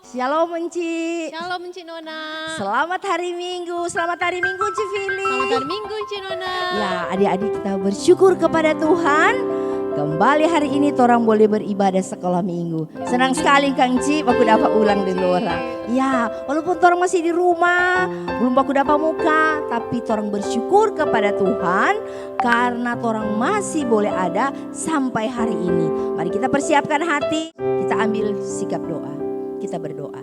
Shalom Enci. Shalom Ci Nona. Selamat hari Minggu Enci Fili. Selamat hari Minggu Ci Nona. Ya adik-adik kita bersyukur kepada Tuhan. Kembali hari ini orang boleh beribadah sekolah minggu. Senang sekali Kang Ci, aku dapat ulang dengan orang. Ya walaupun orang masih di rumah, belum aku dapat muka. Tapi orang bersyukur kepada Tuhan karena orang masih boleh ada sampai hari ini. Mari kita persiapkan hati, kita ambil sikap doa. Kita berdoa.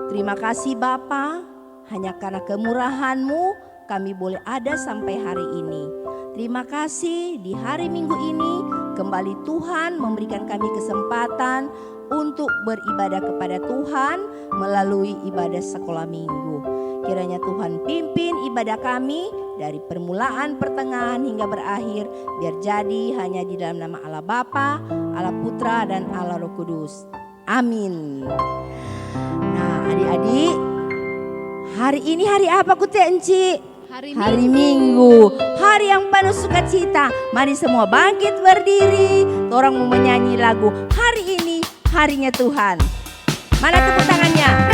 Terima kasih Bapa, hanya karena kemurahan-Mu kami boleh ada sampai hari ini. Terima kasih di hari Minggu ini kembali Tuhan memberikan kami kesempatan untuk beribadah kepada Tuhan melalui ibadah sekolah minggu. Kiranya Tuhan pimpin ibadah kami dari permulaan, pertengahan hingga berakhir. Biar jadi hanya di dalam nama Allah Bapa, Allah Putra dan Allah Roh Kudus. Amin. Nah adik-adik, hari ini hari apa Kute Enci? Hari Minggu, hari yang penuh sukacita. Mari semua bangkit berdiri. Orang mau menyanyi lagu hari ini harinya Tuhan. Mana tepuk tangannya?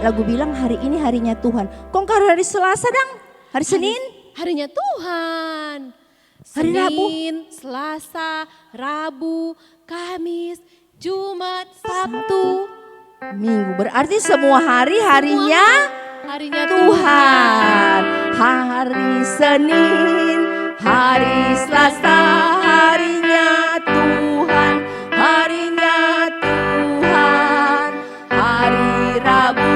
Lagu bilang hari ini harinya Tuhan. Kok hari Selasa dang? Hari Senin? Harinya Tuhan. Hari Rabu? Senin, Selasa, Rabu, Kamis, Jumat, Sabtu, Minggu. Berarti semua hari harinya Tuhan. Tuhan. Hari Senin, hari Selasa, harinya Tuhan. Harinya Tuhan. Hari Rabu.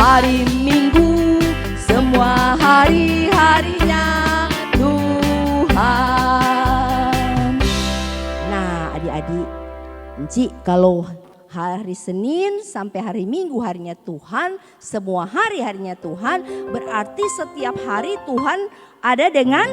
Hari Minggu, semua hari-harinya Tuhan. Nah adik-adik, Enci kalau hari Senin sampai hari Minggu harinya Tuhan, semua hari-harinya Tuhan, berarti setiap hari Tuhan ada dengan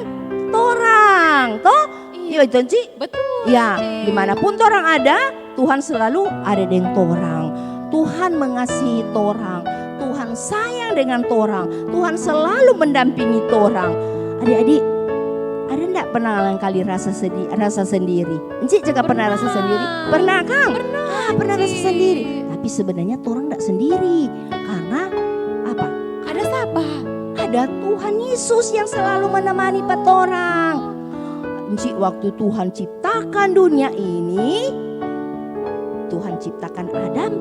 torang. Toh? Iya itu Enci? Betul. Ya, dimanapun torang ada, Tuhan selalu ada dengan torang. Tuhan mengasihi torang. Tuhan sayang dengan torang. Tuhan selalu mendampingi torang. Adik-adik, ada enggak pernah kali rasa sedih, rasa sendiri? Encik juga pernah rasa sendiri? Pernah Kang? Pernah rasa sendiri. Tapi sebenarnya torang enggak sendiri. Karena apa? Ada siapa? Ada Tuhan Yesus yang selalu menemani petorang. Encik waktu Tuhan ciptakan dunia ini, Tuhan ciptakan Adam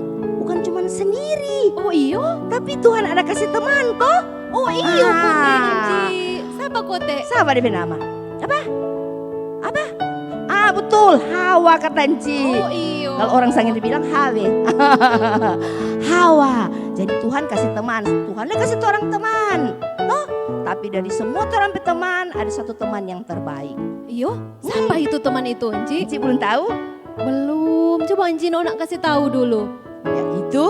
bukan cuma sendiri. Oh iyo? Tapi Tuhan ada kasih teman toh. Oh iyo Kote Enci. Siapa Kote? Siapa dia nama? Apa? Betul, Hawa kata Enci. Oh iyo. Kalau orang sangat dibilang Hawe. Hawa. Jadi Tuhan kasih teman. Tuhan kasih orang teman. Toh? Tapi dari semua orang teman ada satu teman yang terbaik. Iyo? Siapa itu teman itu Enci? Enci belum tahu? Belum. Coba Enci Nona kasih tahu dulu. Yaitu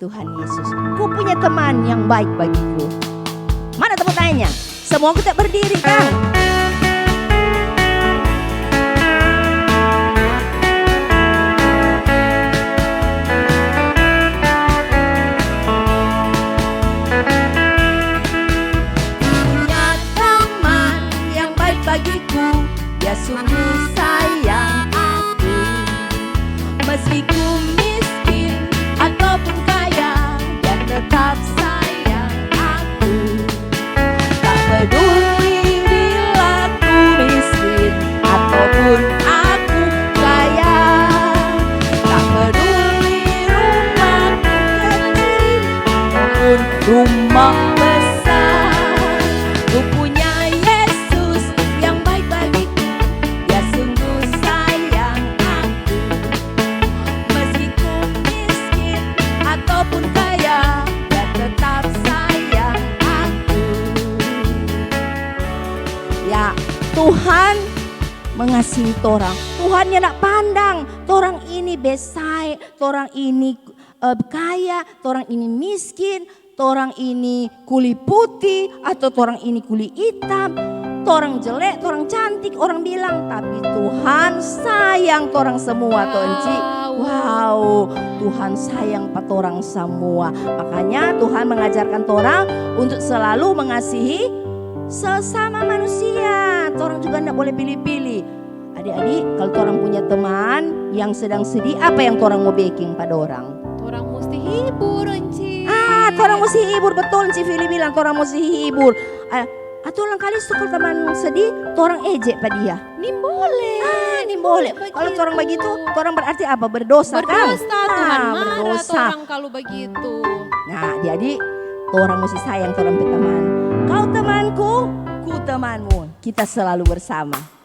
Tuhan Yesus. Ku punya teman yang baik bagiku. Mana tepuk tangannya? Semua kita berdiri Kang. Punya teman yang baik bagiku. Dia sungguh sayang aku. Meski ku miskin ataupun kaya, dia tetap sayang aku. Tak peduli bila rumah besar. Ku punya Yesus yang baik bagiku, Dia sungguh sayang aku. Meski ku miskin ataupun kaya, Dia tetap sayang aku. Ya, Tuhan mengasihi torang. Tuhan yang nak pandang torang ini besai, torang ini kaya, torang ini miskin, torang ini kulit putih atau torang ini kulit hitam, torang jelek, torang cantik, orang bilang, tapi Tuhan sayang torang semua, toh Enci. Wow, Tuhan sayang pa torang semua. Makanya Tuhan mengajarkan torang untuk selalu mengasihi sesama manusia. Torang juga tidak boleh pilih-pilih. Adik-adik, kalau torang punya teman yang sedang sedih, apa yang torang mau baking pada orang? Torang mesti hibur, Enci. Torang mesti hibur, betul Enci Fili bilang torang mesti hibur. Atau orang kali suka teman sedih, torang ejek pada dia. Nih boleh. Nih boleh. Kalau torang begitu, torang berarti apa? Berdosa, kan? Berdosa, Tuhan marah berdosa. torang kalau begitu. Nah, jadi torang mesti sayang torang pe teman. Kau temanku, ku temanmu. Kita selalu bersama.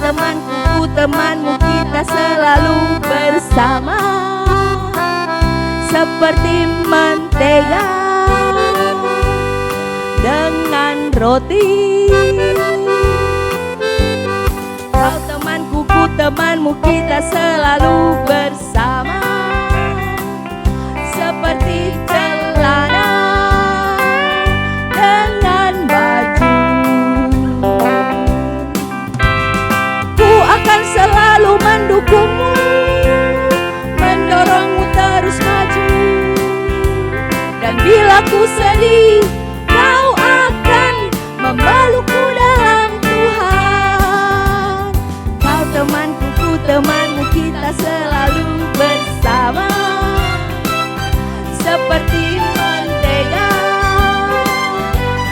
Temanku, ku temanmu, kita selalu bersama. Seperti mentega dengan roti. Kau temanku, ku temanmu, kita selalu bersama. Seperti celana dengan baju. Akan selalu mendukungmu, mendorongmu terus maju. Dan bila ku sedih, kau akan memelukku dalam Tuhan. Kau temanku, ku temanmu, kita selalu bersama. Seperti mentega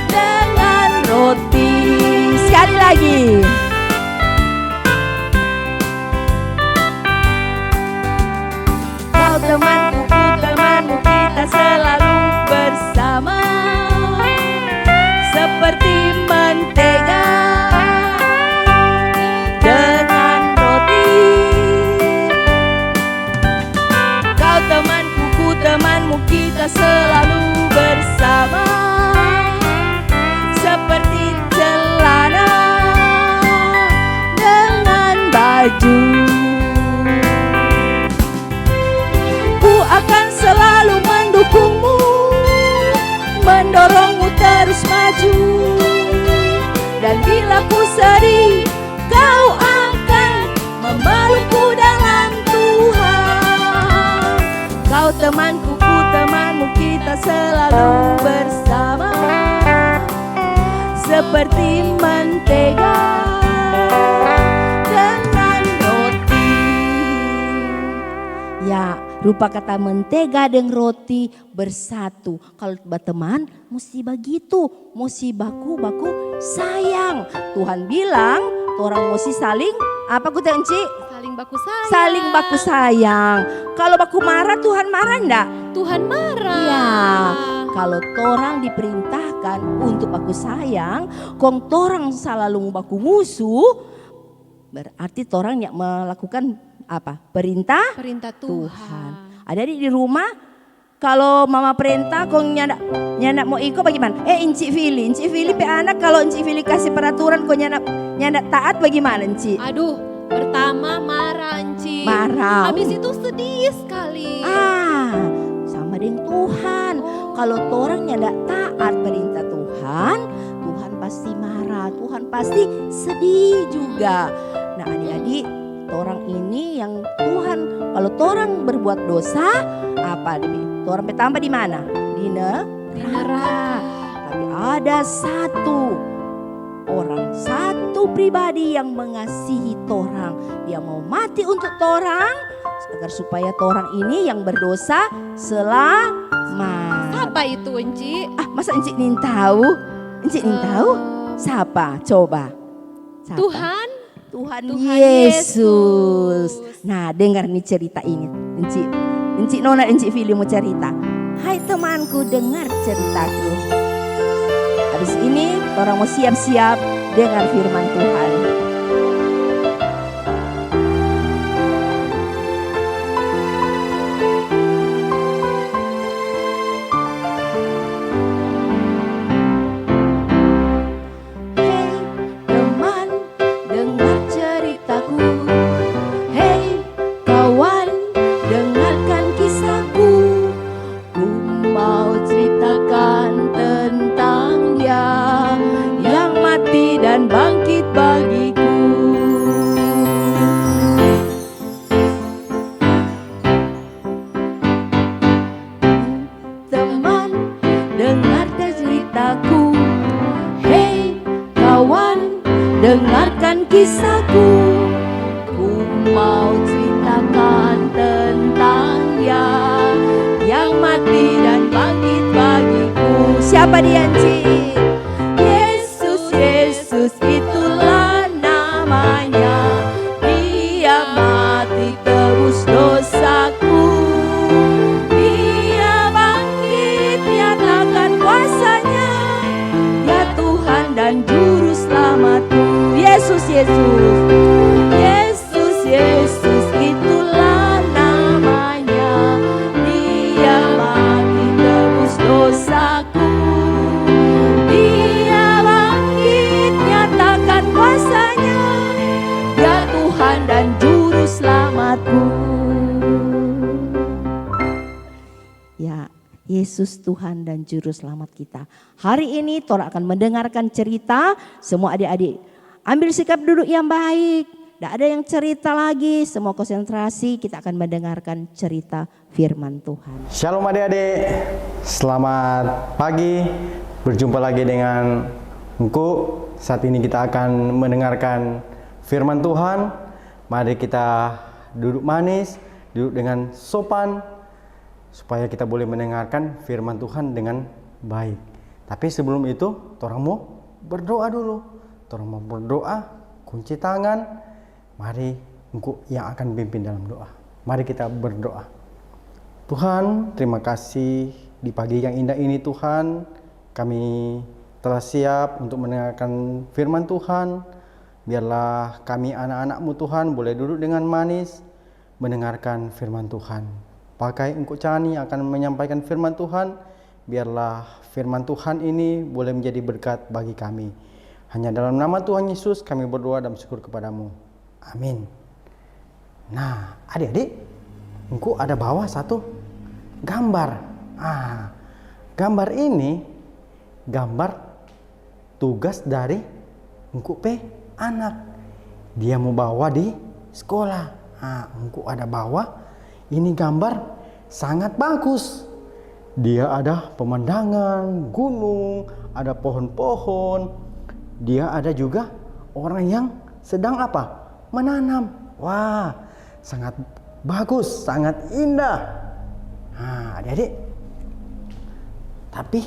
dengan roti. Sekali lagi. Temanku, ku temanmu, kita selalu bersama. Seperti mentega dengan roti. Kau temanku, ku temanmu, kita selalu bersama. Seperti celana dengan baju. Akan selalu mendukungmu, mendorongmu terus maju. Dan bila ku sedih, kau akan memelukku dalam Tuhan. Kau temanku, ku temanmu, kita selalu bersama. Seperti mentega dengan roti. Ya, rupa kata mentega dengan roti bersatu. Kalau berteman mesti begitu, mesti baku sayang. Tuhan bilang orang mesti saling apa ku Enci? Saling baku sayang. Saling baku sayang. Kalau baku marah, Tuhan marah enggak? Tuhan marah. Ya, kalau torang diperintahkan untuk baku sayang, kong torang selalu baku musuh, berarti torang yang melakukan apa? Perintah Tuhan. Ada di rumah, kalau mama perintah kok nyandak mau ikut bagaimana? Enci Fili pe anak, kalau Enci Fili kasih peraturan kok nyandak taat bagaimana Enci? Aduh, pertama marah Enci. Marah. Habis itu sedih sekali. Sama dengan Tuhan. Kalau orang nyandak taat perintah Tuhan, Tuhan pasti marah, Tuhan pasti sedih juga. Nah adik-adik, orang ini yang Tuhan, kalau orang berbuat dosa, apa nih? Orang pertama di mana? Di neraka. Tapi ada satu orang, satu pribadi yang mengasihi torang. Dia mau mati untuk torang agar supaya torang ini yang berdosa selamat. Siapa itu, Enci? Masa Encik nin tahu? Encik nin tahu? Siapa? Coba. Siapa? Tuhan Tuhan Yesus. Yesus. Nah, dengar nih cerita ini. Encik Nona, Encik Fili mau cerita. Hai temanku, dengar ceritaku. Habis ini orang mau siap-siap dengar firman Tuhan. Dengarkan kisahku, ku mau ceritakan tentang dia yang mati dan bangkit bagiku. Siapa dia, Encik? Yesus, Yesus itulah namanya. Dia mati tebus dosaku. Dia bangkit, nyatakan kuasanya. Ya Tuhan dan Juru Selamatku. Yesus, Yesus, Yesus, Yesus itulah namanya. Dia mati tebus dosaku. Dia bangkit, nyatakan kuasanya. Ya Tuhan dan Juru Selamatku. Ya, Yesus Tuhan dan Juru Selamat kita. Hari ini Tora akan mendengarkan cerita. Semua adik-adik ambil sikap duduk yang baik. Tidak ada yang cerita lagi. Semua konsentrasi, kita akan mendengarkan cerita firman Tuhan. Shalom adik-adik. Selamat pagi. Berjumpa lagi dengan Engku. Saat ini kita akan mendengarkan firman Tuhan. Mari kita duduk manis, duduk dengan sopan, supaya kita boleh mendengarkan firman Tuhan dengan baik. Tapi sebelum itu, orang mau berdoa dulu. Orang mau berdoa, kunci tangan. Mari Engku yang akan pimpin dalam doa. Mari kita berdoa. Tuhan, terima kasih di pagi yang indah ini Tuhan. Kami telah siap untuk mendengarkan firman Tuhan. Biarlah kami anak-anak-Mu Tuhan boleh duduk dengan manis mendengarkan firman Tuhan. Pakai Engku Cani akan menyampaikan firman Tuhan. Biarlah firman Tuhan ini boleh menjadi berkat bagi kami. Hanya dalam nama Tuhan Yesus kami berdoa dan bersyukur kepadamu. Amin. Nah, adik-adik, Engku ada bawa satu gambar. Gambar ini gambar tugas dari Engku anak. Dia mau bawa di sekolah. Engku ada bawa. Ini gambar sangat bagus. Dia ada pemandangan gunung, ada pohon-pohon. Dia ada juga orang yang sedang apa? Menanam. Wah, sangat bagus, sangat indah. Adik-adik. Tapi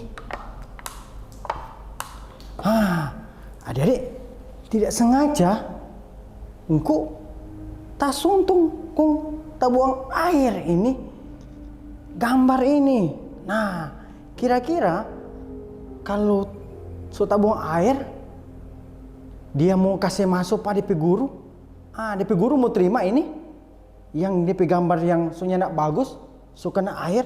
adik-adik tidak sengaja Engku tak suntung kung tak buang air ini gambar ini. Nah, kira-kira kalau tak buang air, dia mau kasih masuk pada DP guru. DP guru mau terima ini yang DP gambar yang sunya nak bagus, so kena air.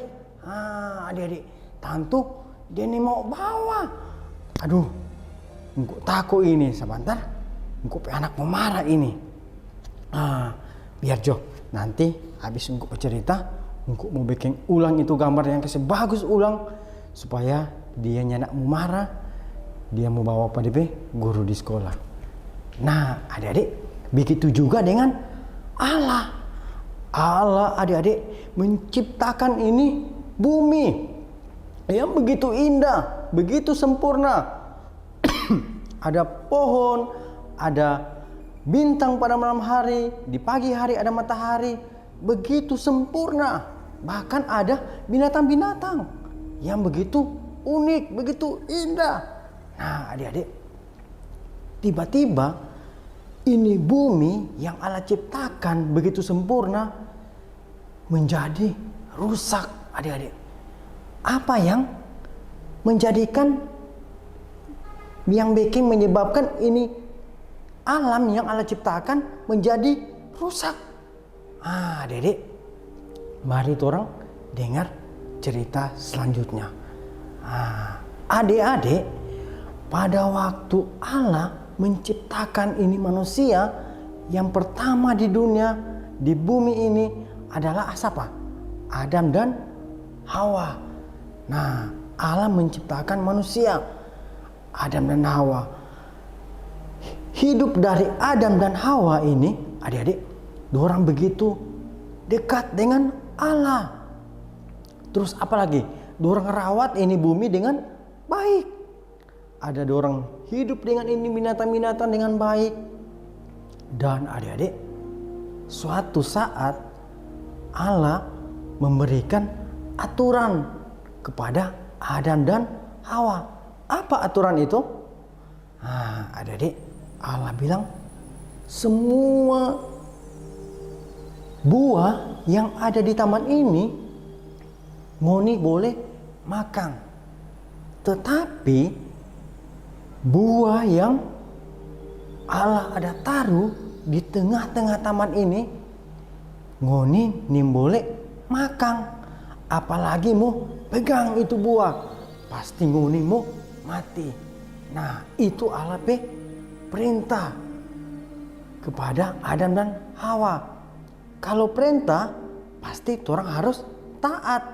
Adik-adik, tentu dia ini mau bawa. Aduh, Engku takut ini sebentar. Engku anak mau marah ini. Biar Jo, nanti habis Engku bercerita, Engku mau bikin ulang itu gambar yang kasih bagus ulang supaya dia nak mau marah. Dia mau bawa pada DP guru di sekolah. Nah, adik-adik, begitu juga dengan Allah. Allah, adik-adik, menciptakan ini bumi yang begitu indah, begitu sempurna. ada pohon, ada bintang pada malam hari, di pagi hari ada matahari, begitu sempurna. Bahkan ada binatang-binatang yang begitu unik, begitu indah. Nah, adik-adik, tiba-tiba ini bumi yang Allah ciptakan begitu sempurna menjadi rusak, adik-adik. Apa yang menyebabkan ini alam yang Allah ciptakan menjadi rusak? Adik-adik, mari orang dengar cerita selanjutnya. Adik-adik, pada waktu Allah menciptakan ini manusia yang pertama di dunia, di bumi ini adalah siapa? Adam dan Hawa. Nah, Allah menciptakan manusia, Adam dan Hawa. Hidup dari Adam dan Hawa ini, adik-adik, dorang begitu dekat dengan Allah. Terus apalagi? Dorang rawat ini bumi dengan baik. Ada dorang hidup dengan ini binatang-binatang dengan baik. Dan adik-adik, suatu saat Allah memberikan aturan kepada Adam dan Hawa. Apa aturan itu? Adik-adik, Allah bilang semua buah yang ada di taman ini ngoni boleh makan. Tetapi buah yang Allah ada taruh di tengah-tengah taman ini ngoni nim boleh makan. Apalagi mau pegang itu buah, pasti ngoni mau mati. Nah, itu Allah perintah kepada Adam dan Hawa. Kalau perintah, pasti orang harus taat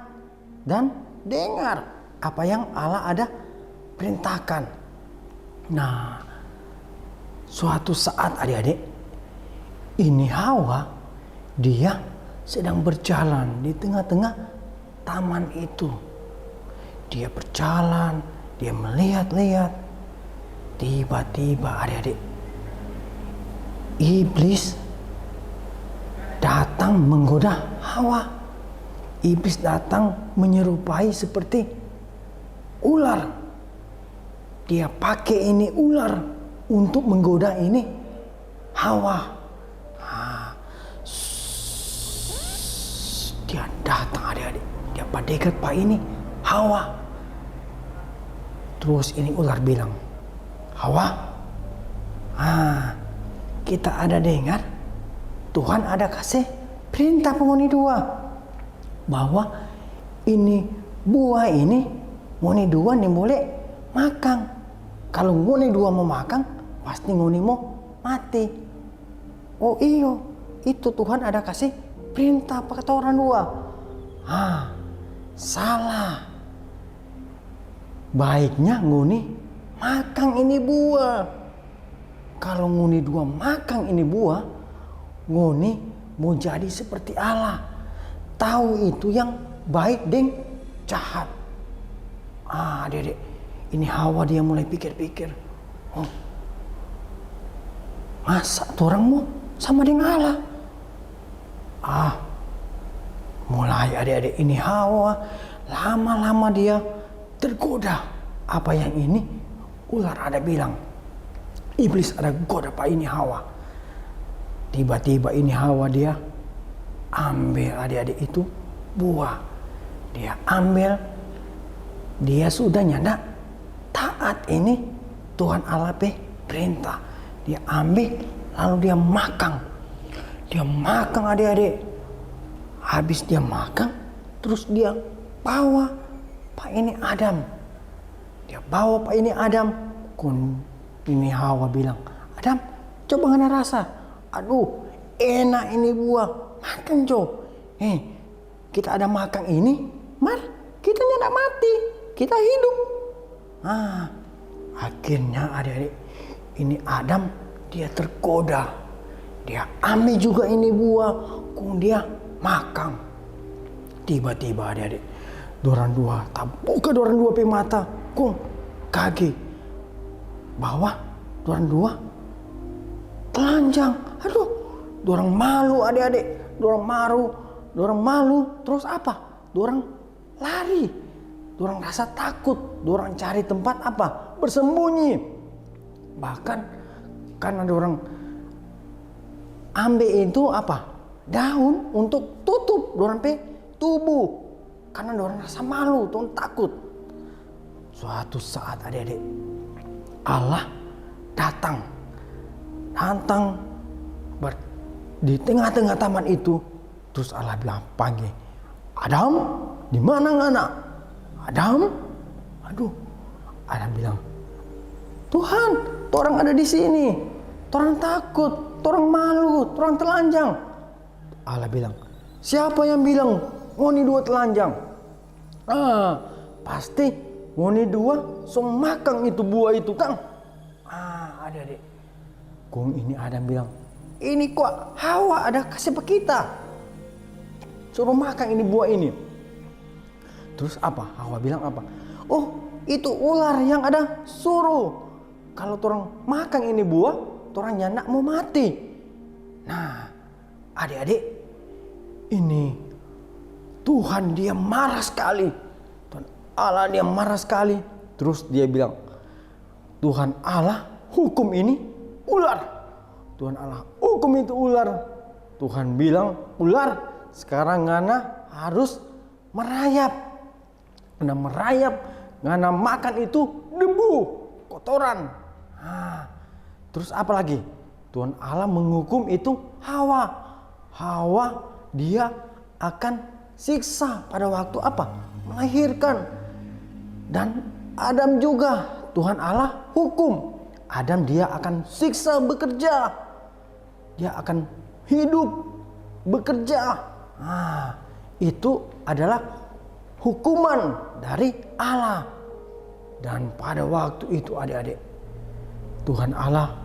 dan dengar apa yang Allah ada perintahkan. Nah, suatu saat adik-adik, ini Hawa, dia sedang berjalan di tengah-tengah taman itu. Dia berjalan, dia melihat-lihat. Tiba-tiba adik-adik, iblis datang menggoda Hawa. Iblis datang menyerupai seperti ular. Dia pakai ini ular untuk menggoda ini Hawa. Dia datang adik-adik. Dia dekat Pak ini Hawa. Terus ini ular bilang, Hawa, kita ada dengar Tuhan ada kasih perintah penghuni dua bahwa ini buah ini ngoni dua nih boleh makan. Kalau ngoni dua mau makan, pasti ngoni mau mati. Oh iyo, itu Tuhan ada kasih perintah apa kata orang dua. Salah. Baiknya ngoni makan ini buah. Kalau ngoni dua makan ini buah, ngoni mau jadi seperti Allah. Tahu itu yang baik dan jahat. Adik-adik, ini Hawa dia mulai pikir-pikir. Masa orang mau sama dengan Allah? Mulai adik-adik ini Hawa lama-lama dia tergoda. Apa yang ini ular ada bilang, iblis ada goda Pak ini Hawa. Tiba-tiba ini Hawa dia ambil adik-adik itu buah. Dia ambil, dia sudah nyanda taat ini Tuhan Allah perintah. Dia ambil lalu dia makan. Dia makan adik-adik. Habis dia makan, terus dia bawa Pak ini Adam. Dia bawa Pak ini Adam. Ini Hawa bilang, Adam, coba ngana rasa. Aduh, enak ini buah. Makan Jo. Kita ada makan ini, mar, kita tidak mati, kita hidup. Akhirnya adik-adik, ini Adam dia tergoda. Dia ambil juga ini buah, dia makan. Tiba-tiba adik-adik, dorang dua, tak buka dorang dua pe mata, kaget bahwa dorang dua telanjang. Aduh, dorang malu adik-adik, dorang malu, terus apa? Dorang lari, dorang rasa takut, dorang cari tempat apa? Bersembunyi. Bahkan karena dorang ambil itu apa? Daun untuk tutup dorang tubuh. Karena dorang rasa malu, dorang takut. Suatu saat adik-adik, Allah datang di tengah-tengah taman itu. Terus Allah bilang, panggil, Adam, di mana ngana? Adam, aduh, Adam bilang, Tuhan, torang ada di sini, torang takut, torang malu, torang telanjang. Allah bilang, siapa yang bilang ngoni dua telanjang? Pasti ngoni dua song makan itu buah itu kang. Adik-adik, kong ini Adam bilang, ini kok Hawa ada kasih ke kita, suruh makan ini buah ini. Terus apa? Hawa bilang apa? Oh, itu ular yang ada suruh kalau torang makan ini buah, torang nyanak mau mati. Nah, adik-adik, ini Tuhan dia marah sekali. Tuhan Allah dia marah sekali. Terus dia bilang, Tuhan Allah hukum ini ular. Tuhan Allah hukum itu ular. Tuhan bilang, ular, sekarang ngana harus merayap. Ngana merayap, ngana makan itu debu, kotoran. Terus apa lagi? Tuhan Allah menghukum itu Hawa. Hawa dia akan siksa pada waktu apa? Melahirkan. Dan Adam juga Tuhan Allah hukum. Adam dia akan siksa bekerja. Dia akan hidup bekerja. Itu adalah hukuman dari Allah. Dan pada waktu itu adik-adik, Tuhan Allah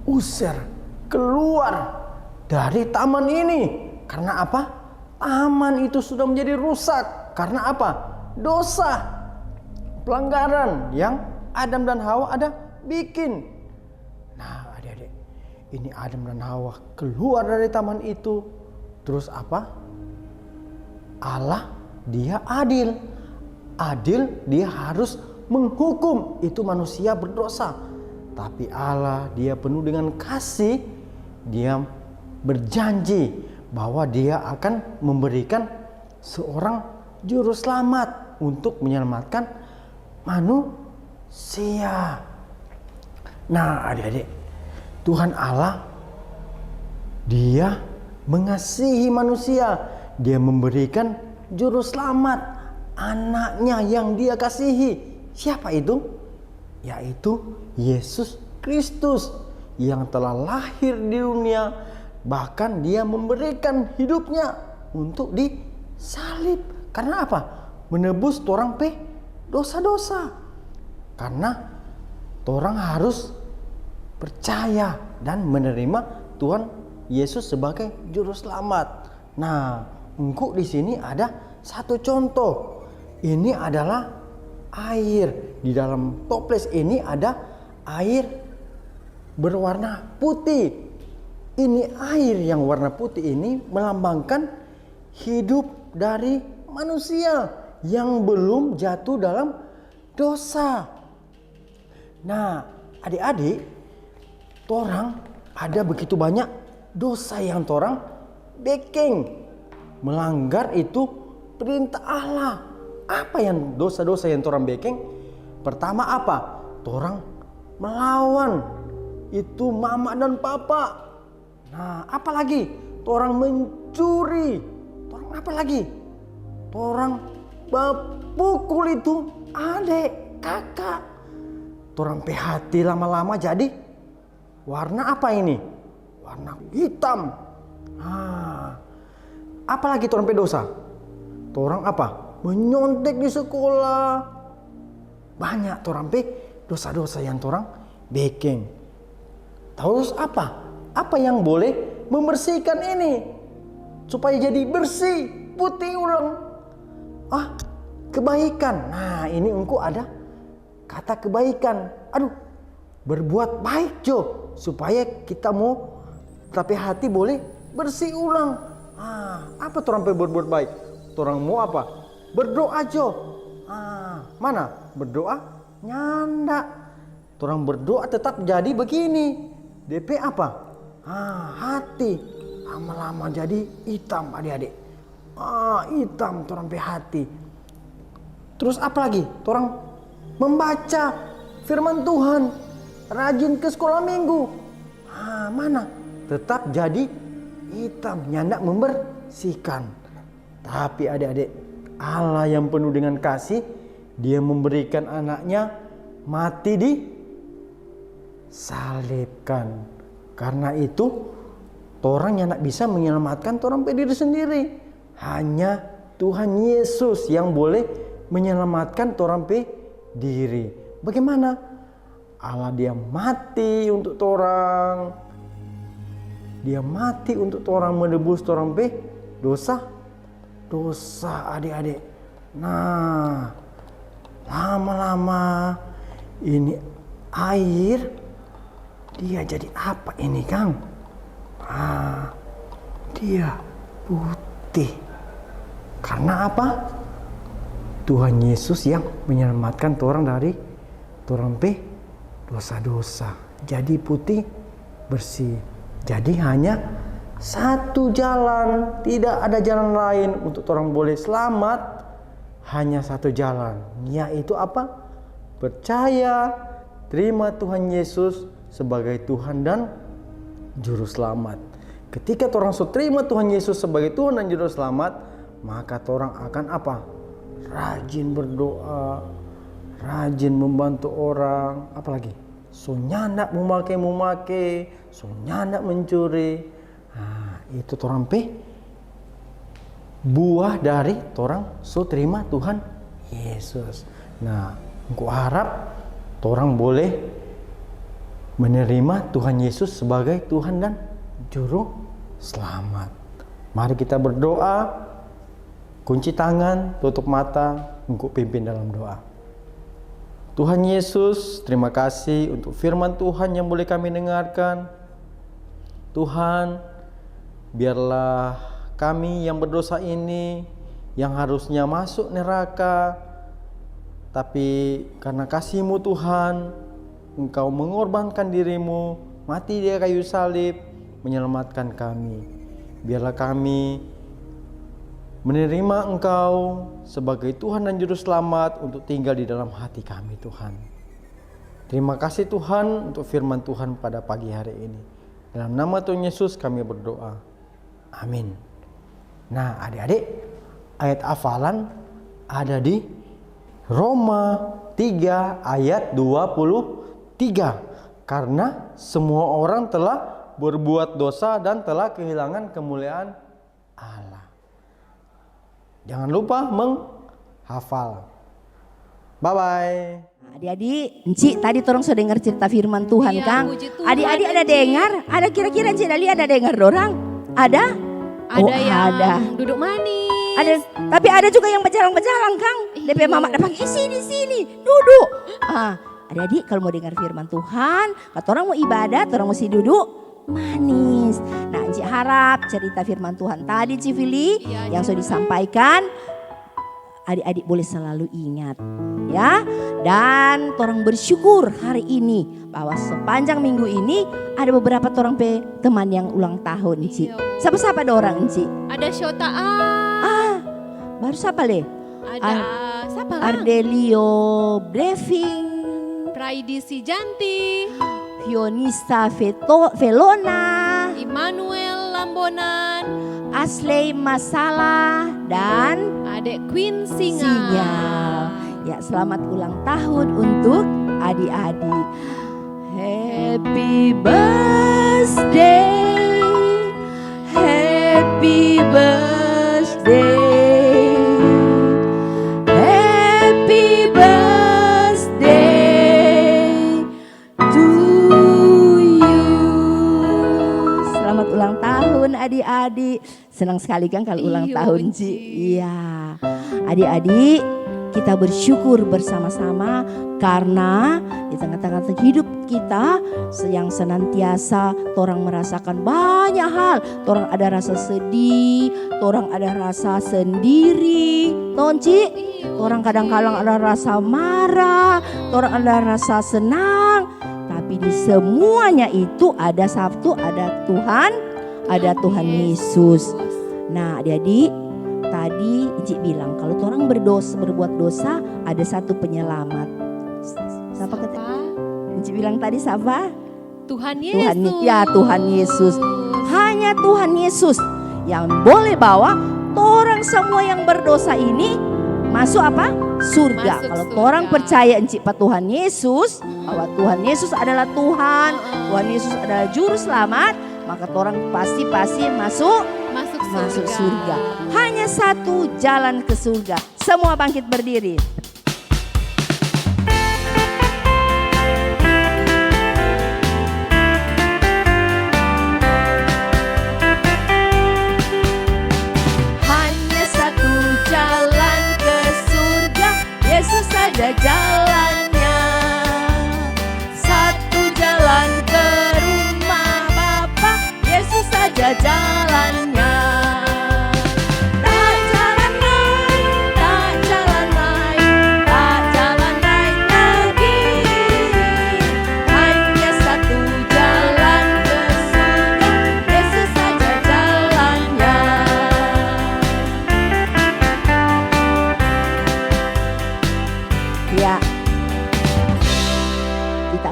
usir keluar dari taman ini. Karena apa? Taman itu sudah menjadi rusak. Karena apa? Dosa, pelanggaran yang Adam dan Hawa ada bikin. Nah adik-adik, ini Adam dan Hawa keluar dari taman itu. Terus apa? Allah dia adil. Adil, dia harus menghukum itu manusia berdosa. Tapi Allah dia penuh dengan kasih. Dia berjanji bahwa dia akan memberikan seorang juru selamat untuk menyelamatkan manusia. Nah adik-adik, Tuhan Allah dia mengasihi manusia. Dia memberikan juru selamat, anaknya yang dia kasihi. Siapa itu? Yaitu Yesus Kristus yang telah lahir di dunia. Bahkan dia memberikan hidupnya untuk disalib. Karena apa? Menebus torang dosa-dosa. Karena torang harus percaya dan menerima Tuhan Yesus sebagai juru selamat. Nah, engkau di sini ada satu contoh. Ini adalah air. Di dalam toples ini ada air berwarna putih. Ini air yang warna putih ini melambangkan hidup dari manusia yang belum jatuh dalam dosa. Nah, adik-adik, torang ada begitu banyak dosa yang torang bikin. Melanggar itu perintah Allah. Apa yang dosa-dosa yang torang bikin? Pertama apa? Torang melawan itu mama dan papa. Nah, apa lagi? Torang mencuri. Torang apa lagi? Torang pukul itu adik, kakak. Torang hati lama-lama jadi warna apa ini? Warna hitam. Apa lagi torang dosa? Torang apa? Menyontek di sekolah. Banyak torang dosa-dosa yang torang bikin. Terus apa? Apa yang boleh membersihkan ini supaya jadi bersih, putih ulang? Kebaikan. Nah, ini engkau ada kata kebaikan. Aduh, berbuat baik Jo, supaya kita mau tapi hati boleh bersih ulang. Apa torang pe berbuat baik? Torang mau apa? Berdoa Jo. Mana berdoa? Nyanda. Torang berdoa tetap jadi begini. DP apa? Hati. Lama-lama jadi hitam adik-adik. Hitam torang pe hati. Terus apa lagi? Torang membaca firman Tuhan, rajin ke sekolah minggu. Mana? Tetap jadi hitam, nyanda membersihkan. Tapi adik-adik, Allah yang penuh dengan kasih, Dia memberikan anaknya mati di salibkan. Karena itu, torang yang nak bisa menyelamatkan torang pe diri sendiri. Hanya Tuhan Yesus yang boleh menyelamatkan torang pe diri. Bagaimana? Allah Dia mati untuk torang. Dia mati untuk torang, menebus torang pe dosa adik-adik. Nah, lama-lama ini air dia jadi apa ini Kang? Dia putih. Karena apa? Tuhan Yesus yang menyelamatkan torang dari torang pe dosa-dosa. Jadi putih, bersih. Jadi hanya satu jalan, tidak ada jalan lain untuk orang boleh selamat. Hanya satu jalan, yaitu apa? Percaya, terima Tuhan Yesus sebagai Tuhan dan Juru Selamat. Ketika orang so terima Tuhan Yesus sebagai Tuhan dan Juru Selamat, maka orang akan apa? Rajin berdoa, rajin membantu orang, apalagi so nyandak memake, so nyandak mencuri. Itu orang pe buah dari orang so terima Tuhan Yesus. Nah, aku harap orang boleh menerima Tuhan Yesus sebagai Tuhan dan Juru Selamat. Mari kita berdoa, kunci tangan, tutup mata, engkau pimpin dalam doa. Tuhan Yesus, terima kasih untuk firman Tuhan yang boleh kami dengarkan. Tuhan, biarlah kami yang berdosa ini, yang harusnya masuk neraka, tapi karena kasih-Mu Tuhan, Engkau mengorbankan diri-Mu, mati di kayu salib, menyelamatkan kami. Biarlah kami menerima Engkau sebagai Tuhan dan Juru Selamat untuk tinggal di dalam hati kami Tuhan. Terima kasih Tuhan untuk firman Tuhan pada pagi hari ini. Dalam nama Tuhan Yesus kami berdoa. Amin. Nah adik-adik, ayat hafalan ada di Roma 3 ayat 23. Karena semua orang telah berbuat dosa dan telah kehilangan kemuliaan Allah. Jangan lupa menghafal. Bye-bye. Adik-adik, Encik tadi torong sudah dengar cerita firman Tuhan Iya, Kang. puji Tuhan, Adik-adik ada Encik. dengar? Ada kira-kira Encik Dali ada dengar dorang? Ada? Ada yang ada. duduk manis. Ada, tapi ada juga yang berjalan-berjalan Kang. DP mama datang, sini, duduk. Adik-adik kalau mau dengar firman Tuhan, kata orang mau ibadat, orang mesti duduk manis. Nah, Encik harap cerita firman Tuhan tadi Civili yang sudah disampaikan, adik-adik boleh selalu ingat ya. Dan orang bersyukur hari ini bahwa sepanjang minggu ini ada beberapa orang teman yang ulang tahun Encik. Siapa-siapa ada orang Encik? Ada Shota Baru siapa le? ada siapa Kang? Ardelio Breving, Praidi Sijanti, Fionista Velona, Immanuel Lambonan, Asley Masalah, dan Adek Queen Singa. Sinyal. Ya, selamat ulang tahun untuk adik-adik. Happy birthday, happy birthday, happy birthday to you. Selamat ulang tahun adik-adik. Senang sekali kan kalau ulang Iya, tahun Ci. Ci. Iya. Adik-adik, kita bersyukur bersama-sama karena di tengah-tengah hidup kita yang senantiasa torang merasakan banyak hal. Torang ada rasa sedih, torang ada rasa sendiri, tonci. Torang kadang-kadang ada rasa marah, torang ada rasa senang. Tapi di semuanya itu ada Sabtu, ada Tuhan, ada Tuhan Yesus. Nah, adik-adik, tadi Encik bilang kalau orang berbuat dosa ada satu penyelamat. Siapa kata? Encik bilang tadi siapa? Tuhan Yesus. Tuhan Yesus. Hanya Tuhan Yesus yang boleh bawa orang semua yang berdosa ini masuk apa? Surga. Kalau orang percaya Encik Pak Tuhan Yesus, bahwa Tuhan Yesus adalah Tuhan, Tuhan Yesus adalah juru selamat, maka orang pasti masuk surga. Hanya satu jalan ke surga. Semua bangkit berdiri. Hanya satu jalan ke surga, Yesus ada jalannya. Satu jalan ke rumah Bapa, Yesus saja jalannya.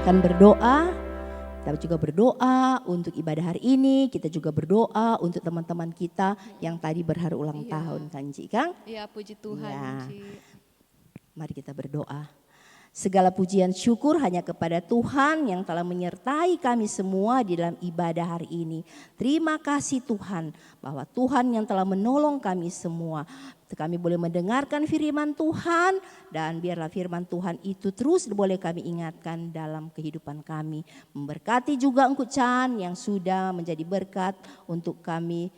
Akan berdoa, kita juga berdoa untuk ibadah hari ini, kita juga berdoa untuk teman-teman kita yang tadi berhari ulang tahun kan Cik Kang? Iya, puji Tuhan Cik. Mari kita berdoa. Segala pujian syukur hanya kepada Tuhan yang telah menyertai kami semua di dalam ibadah hari ini. Terima kasih Tuhan bahwa Tuhan yang telah menolong kami semua. Kami boleh mendengarkan firman Tuhan dan biarlah firman Tuhan itu terus boleh kami ingatkan dalam kehidupan kami. Memberkati juga Engku Chan yang sudah menjadi berkat untuk kami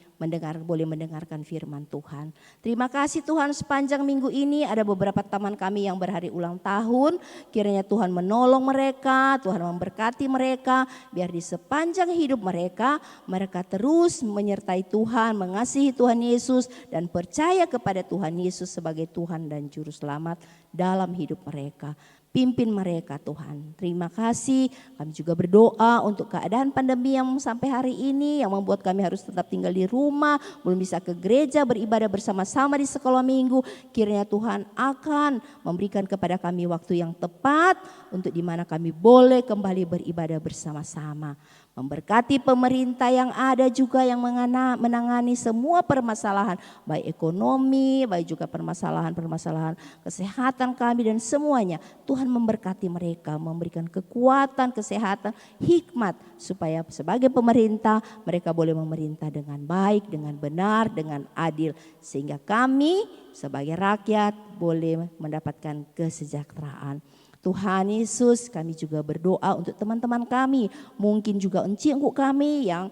boleh mendengarkan firman Tuhan. Terima kasih Tuhan, sepanjang minggu ini ada beberapa teman kami yang berhari ulang tahun. Kiranya Tuhan menolong mereka, Tuhan memberkati mereka. Biar di sepanjang hidup mereka terus menyertai Tuhan, mengasihi Tuhan Yesus dan percaya kepada Tuhan Yesus sebagai Tuhan dan Juru Selamat dalam hidup mereka. Pimpin mereka Tuhan. Terima kasih. Kami juga berdoa untuk keadaan pandemi yang sampai hari ini yang membuat kami harus tetap tinggal di rumah, belum bisa ke gereja beribadah bersama-sama di sekolah minggu. Kiranya Tuhan akan memberikan kepada kami waktu yang tepat untuk di mana kami boleh kembali beribadah bersama-sama. Memberkati pemerintah yang ada juga yang menangani semua permasalahan, baik ekonomi, baik juga permasalahan-permasalahan kesehatan kami dan semuanya. Tuhan memberkati mereka, memberikan kekuatan, kesehatan, hikmat supaya sebagai pemerintah mereka boleh memerintah dengan baik, dengan benar, dengan adil. Sehingga kami sebagai rakyat boleh mendapatkan kesejahteraan. Tuhan Yesus, kami juga berdoa untuk teman-teman kami, mungkin juga encik-encik kami yang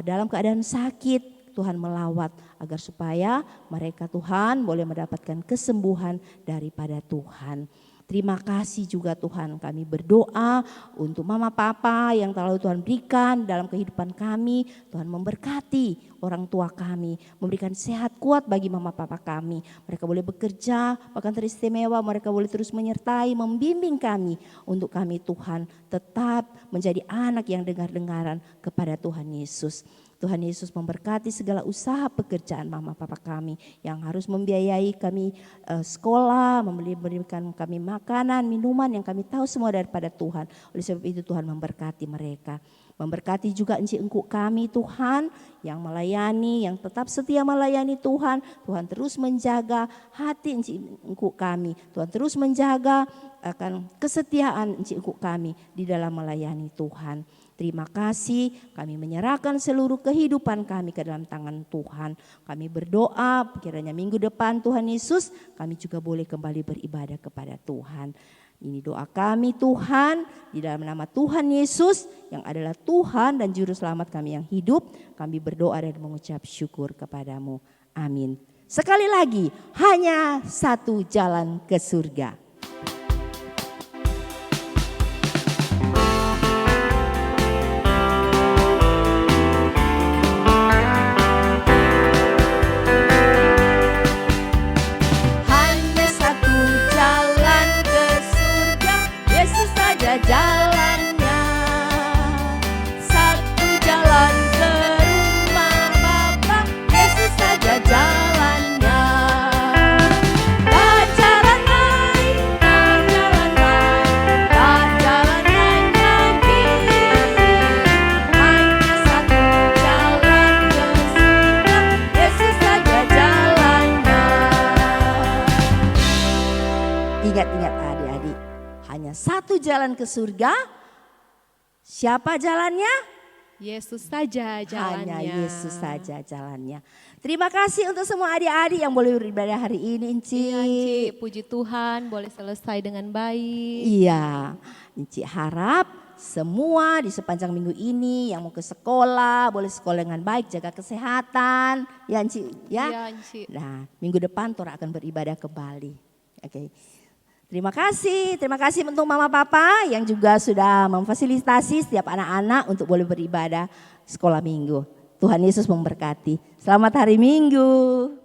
dalam keadaan sakit, Tuhan melawat agar supaya mereka Tuhan boleh mendapatkan kesembuhan daripada Tuhan. Terima kasih juga Tuhan, kami berdoa untuk mama papa yang telah Tuhan berikan dalam kehidupan kami. Tuhan memberkati orang tua kami, memberikan sehat kuat bagi mama papa kami. Mereka boleh bekerja, bahkan teristimewa, mereka boleh terus menyertai, membimbing kami. Untuk kami Tuhan tetap menjadi anak yang dengar-dengaran kepada Tuhan Yesus. Tuhan Yesus memberkati segala usaha pekerjaan mama papa kami yang harus membiayai kami sekolah, memberikan kami makanan, minuman yang kami tahu semua daripada Tuhan. Oleh sebab itu Tuhan memberkati mereka. Memberkati juga encik-engku kami Tuhan yang melayani, yang tetap setia melayani Tuhan. Tuhan terus menjaga hati encik-engku kami. Tuhan terus menjaga akan kesetiaan encik-engku kami di dalam melayani Tuhan. Terima kasih, kami menyerahkan seluruh kehidupan kami ke dalam tangan Tuhan. Kami berdoa kiranya minggu depan Tuhan Yesus kami juga boleh kembali beribadah kepada Tuhan. Ini doa kami Tuhan, di dalam nama Tuhan Yesus yang adalah Tuhan dan Juru Selamat kami yang hidup. Kami berdoa dan mengucap syukur kepadamu. Amin. Sekali lagi, hanya satu jalan ke surga. Hanya satu jalan ke surga, Yesus saja jalannya. Satu jalan ke rumah Bapa, Yesus saja jalannya. Tak jalan lain, tak jalan lain, tak jalan lain lagi. Hanya satu jalan ke surga, Yesus saja jalannya. Ingat-ingat adik-adik, hanya satu jalan ke surga. Siapa jalannya? Yesus saja jalannya. Hanya Yesus saja jalannya. Terima kasih untuk semua adik-adik yang boleh beribadah hari ini, Inci. Iya, Enci, puji Tuhan boleh selesai dengan baik. Iya, Inci harap semua di sepanjang minggu ini yang mau ke sekolah, boleh sekolah dengan baik, jaga kesehatan. Ya, Inci, ya. Iya, Enci. Nah, minggu depan Tora akan beribadah ke Bali. Oke. Terima kasih untuk Mama Papa yang juga sudah memfasilitasi setiap anak-anak untuk boleh beribadah sekolah minggu. Tuhan Yesus memberkati. Selamat hari Minggu.